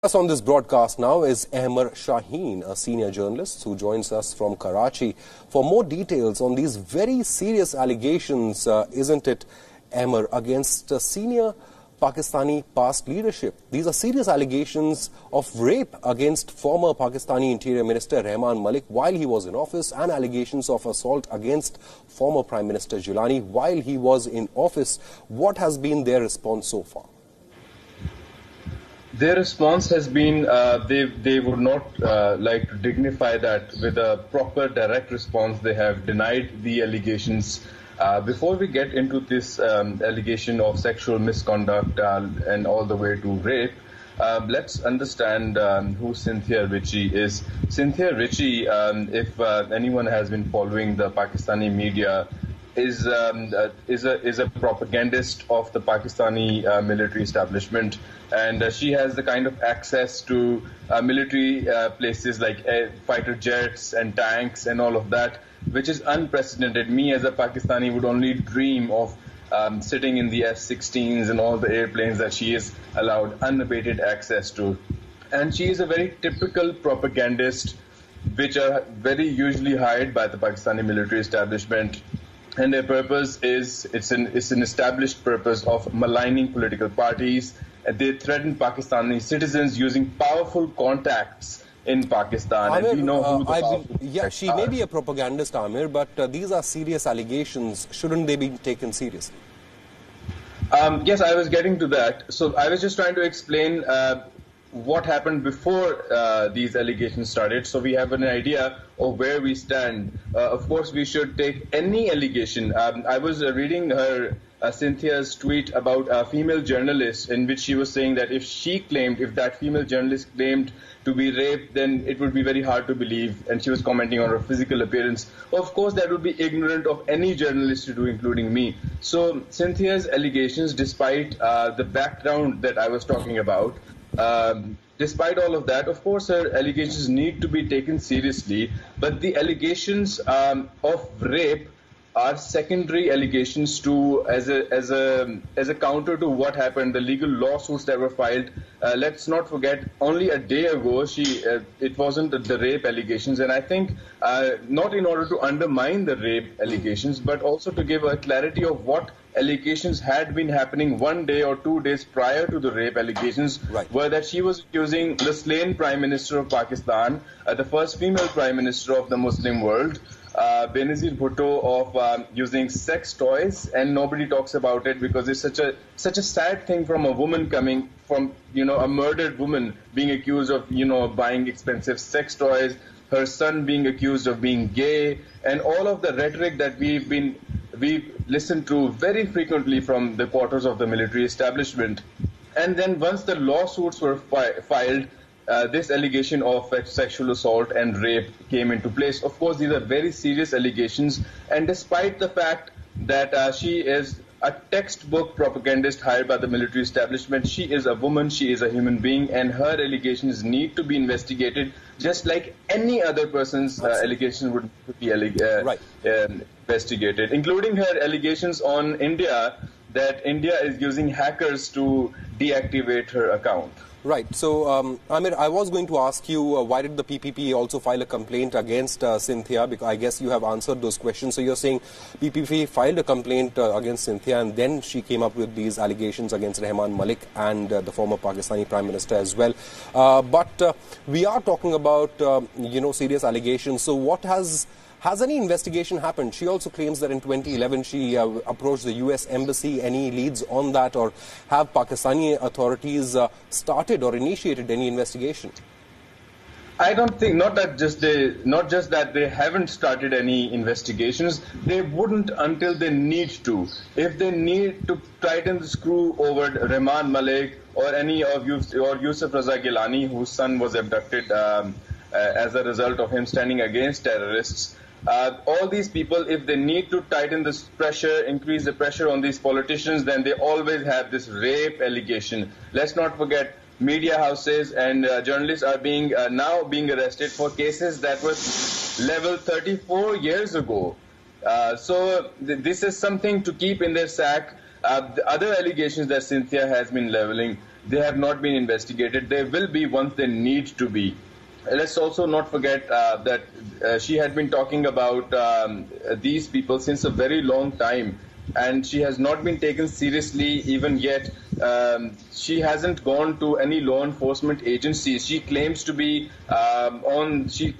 Us on this broadcast now is Ahmer Shaheen, a senior journalist who joins us from Karachi for more details on these very serious allegations, isn't it, Ahmer, against senior Pakistani past leadership. These are serious allegations of rape against former Pakistani Interior Minister Rahman Malik while he was in office, and allegations of assault against former Prime Minister Gilani while he was in office. What has been their response so far? Their response has been they would not like to dignify that with a proper direct response. They have denied the allegations. Before we get into this allegation of sexual misconduct and all the way to rape, let's understand who Cynthia Ritchie is. Cynthia Ritchie, if anyone has been following the Pakistani media, is a propagandist of the Pakistani military establishment, and she has the kind of access to military places like fighter jets and tanks and all of that, which is unprecedented. Me as a Pakistani would only dream of sitting in the F-16s and all the airplanes that she is allowed unabated access to. And she is a very typical propagandist, which are very usually hired by the Pakistani military establishment. And their purpose is, it's an established purpose of maligning political parties. They threaten Pakistani citizens using powerful contacts in Pakistan. Amir, and we know who she may be a propagandist, Amir, but these are serious allegations. Shouldn't they be taken seriously? Yes, I was getting to that. So I was just trying to explain what happened before these allegations started, so we have an idea of where we stand. Of course, we should take any allegation. I was reading her Cynthia's tweet about a female journalist, in which she was saying that if that female journalist claimed to be raped, then it would be very hard to believe, and she was commenting on her physical appearance. Of course, that would be ignorant of any journalist to do, including me. So Cynthia's allegations, despite the background that I was talking about, despite all of that, of course, her allegations need to be taken seriously. But the allegations of rape are secondary allegations to as a counter to what happened. The legal lawsuits that were filed. Let's not forget, only a day ago, it wasn't the rape allegations, and I think not in order to undermine the rape allegations, but also to give a clarity of what allegations had been happening 1 day or 2 days prior to the rape allegations, were that she was accusing the slain Prime Minister of Pakistan, the first female Prime Minister of the Muslim world, Benazir Bhutto, of using sex toys, and nobody talks about it because it's such a sad thing from a woman coming from, a murdered woman being accused of, buying expensive sex toys, her son being accused of being gay, and all of the rhetoric that we've listened to very frequently from the quarters of the military establishment. And then once the lawsuits were filed, this allegation of sexual assault and rape came into place. Of course, these are very serious allegations, and despite the fact that she is a textbook propagandist hired by the military establishment, she is a woman, she is a human being, and her allegations need to be investigated just like any other person's allegations would be investigated, including her allegations on India, that India is using hackers to deactivate her account. Right. So, Amir, I was going to ask you, why did the PPP also file a complaint against Cynthia? Because I guess you have answered those questions. So you're saying PPP filed a complaint against Cynthia, and then she came up with these allegations against Rahman Malik and the former Pakistani Prime Minister as well. But we are talking about, serious allegations. So what has any investigation happened? She also claims that in 2011 she approached the US embassy. Any leads on that, or have Pakistani authorities started or initiated any investigation? I don't think, not just that they haven't started any investigations, they wouldn't until they need to. If they need to tighten the screw over Rahman Malik or any of Yousaf Raza Gilani, whose son was abducted as a result of him standing against terrorists, all these people, if they need to tighten this pressure, increase the pressure on these politicians, then they always have this rape allegation. Let's not forget, media houses and journalists are now being arrested for cases that were leveled 34 years ago. So this is something to keep in their sack. The other allegations that Cynthia has been leveling, they have not been investigated. They will be once they need to be. Let's also not forget that she had been talking about these people since a very long time, and she has not been taken seriously even yet. She hasn't gone to any law enforcement agencies. She claims to be officially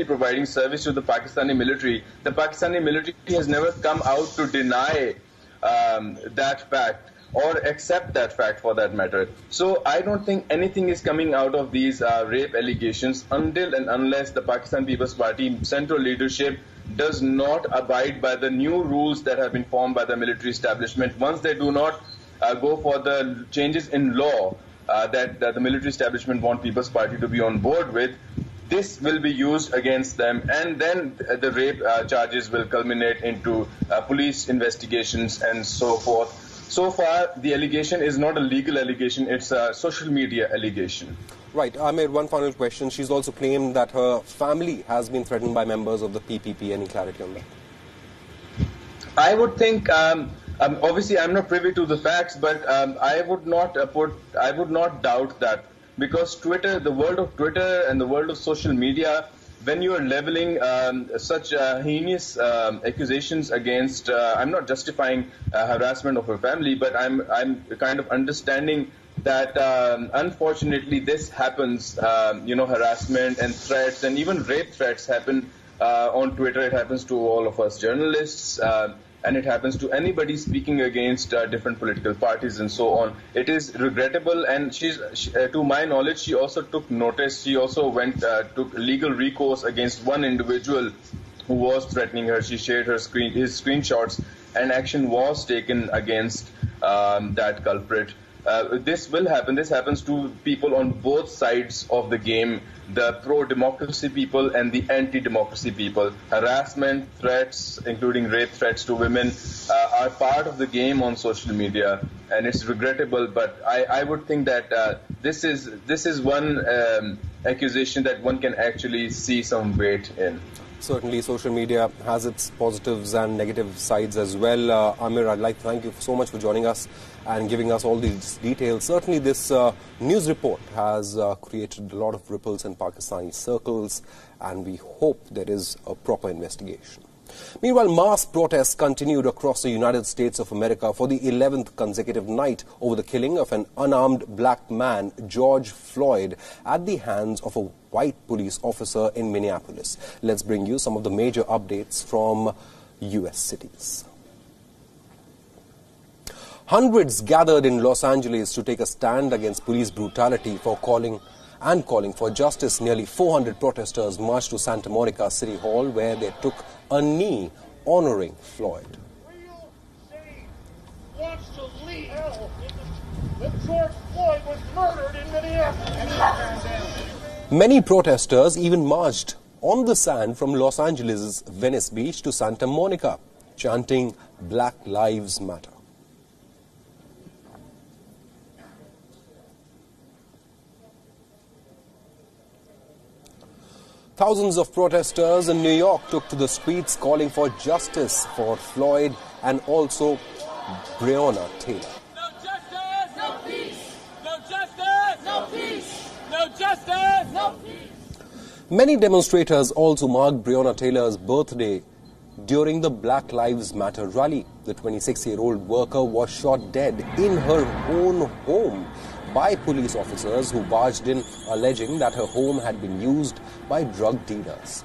providing service to the Pakistani military. The Pakistani military has never come out to deny that fact, or accept that fact for that matter. So I don't think anything is coming out of these rape allegations until and unless the Pakistan People's Party central leadership does not abide by the new rules that have been formed by the military establishment. Once they do not go for the changes in law that the military establishment want People's Party to be on board with, this will be used against them, and then the rape charges will culminate into police investigations and so forth. So far, the allegation is not a legal allegation, it's a social media allegation. Right. Amir, one final question. She's also claimed that her family has been threatened by members of the PPP. Any clarity on that? I would think, obviously I'm not privy to the facts, but I would not doubt that, because Twitter, the world of Twitter and the world of social media, when you are leveling such heinous accusations against, I'm not justifying harassment of her family, but I'm kind of understanding that unfortunately this happens, harassment and threats and even rape threats happen on Twitter. It happens to all of us journalists, and it happens to anybody speaking against different political parties and so on. It is regrettable, and to my knowledge, she also took notice. She also took legal recourse against one individual who was threatening her. She shared his screenshots, and action was taken against that culprit. This will happen. This happens to people on both sides of the game, the pro-democracy people and the anti-democracy people. Harassment, threats, including rape threats to women, are part of the game on social media, and it's regrettable. But I would think that this is one accusation that one can actually see some weight in. Certainly, social media has its positives and negative sides as well. Amir, I'd like to thank you so much for joining us and giving us all these details. Certainly, this news report has created a lot of ripples in Pakistani circles, and we hope there is a proper investigation. Meanwhile, mass protests continued across the United States of America for the 11th consecutive night over the killing of an unarmed black man, George Floyd, at the hands of a white police officer in Minneapolis. Let's bring you some of the major updates from U.S. cities. Hundreds gathered in Los Angeles to take a stand against police brutality for calling for justice. Nearly 400 protesters marched to Santa Monica City Hall, where they took a knee honoring Floyd. Wants to leave that George Floyd was murdered in Minneapolis. Many protesters even marched on the sand from Los Angeles' Venice Beach to Santa Monica, chanting "Black Lives Matter." Thousands of protesters in New York took to the streets calling for justice for Floyd and also Breonna Taylor. No justice! No peace! No justice! No peace! No justice! No peace! Many demonstrators also marked Breonna Taylor's birthday during the Black Lives Matter rally. The 26-year-old worker was shot dead in her own home by police officers who barged in, alleging that her home had been used by drug dealers.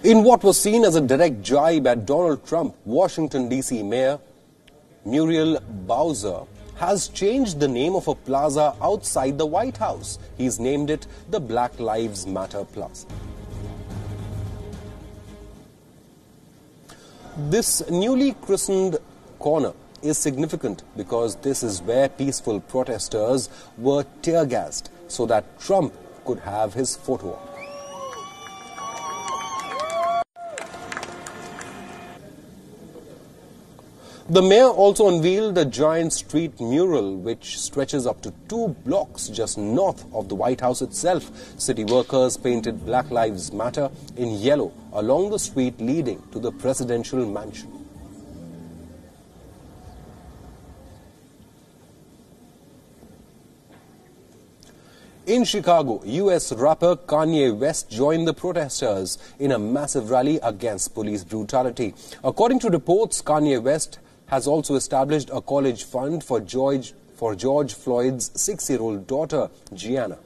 In what was seen as a direct jibe at Donald Trump, Washington, D.C. Mayor Muriel Bowser has changed the name of a plaza outside the White House. He's named it the Black Lives Matter Plaza. This newly christened corner is significant because this is where peaceful protesters were tear-gassed so that Trump could have his photo op. The mayor also unveiled a giant street mural which stretches up to 2 blocks just north of the White House itself. City workers painted Black Lives Matter in yellow along the street leading to the presidential mansion. In Chicago, US rapper Kanye West joined the protesters in a massive rally against police brutality. According to reports, Kanye West has also established a college fund for George Floyd's 6-year-old daughter, Gianna.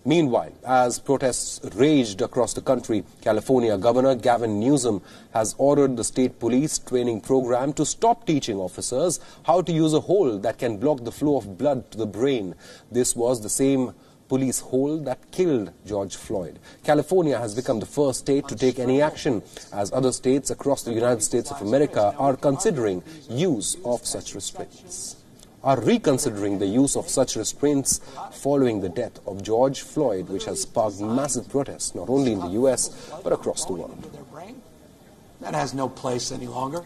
Meanwhile, as protests raged across the country, California Governor Gavin Newsom has ordered the state police training program to stop teaching officers how to use a hole that can block the flow of blood to the brain. This was the same police hole that killed George Floyd. California has become the first state to take any action, as other states across the United States of America are considering use of such restraints. Are reconsidering the use of such restraints following the death of George Floyd, which has sparked massive protests not only in the US but across the world. That has no place any longer.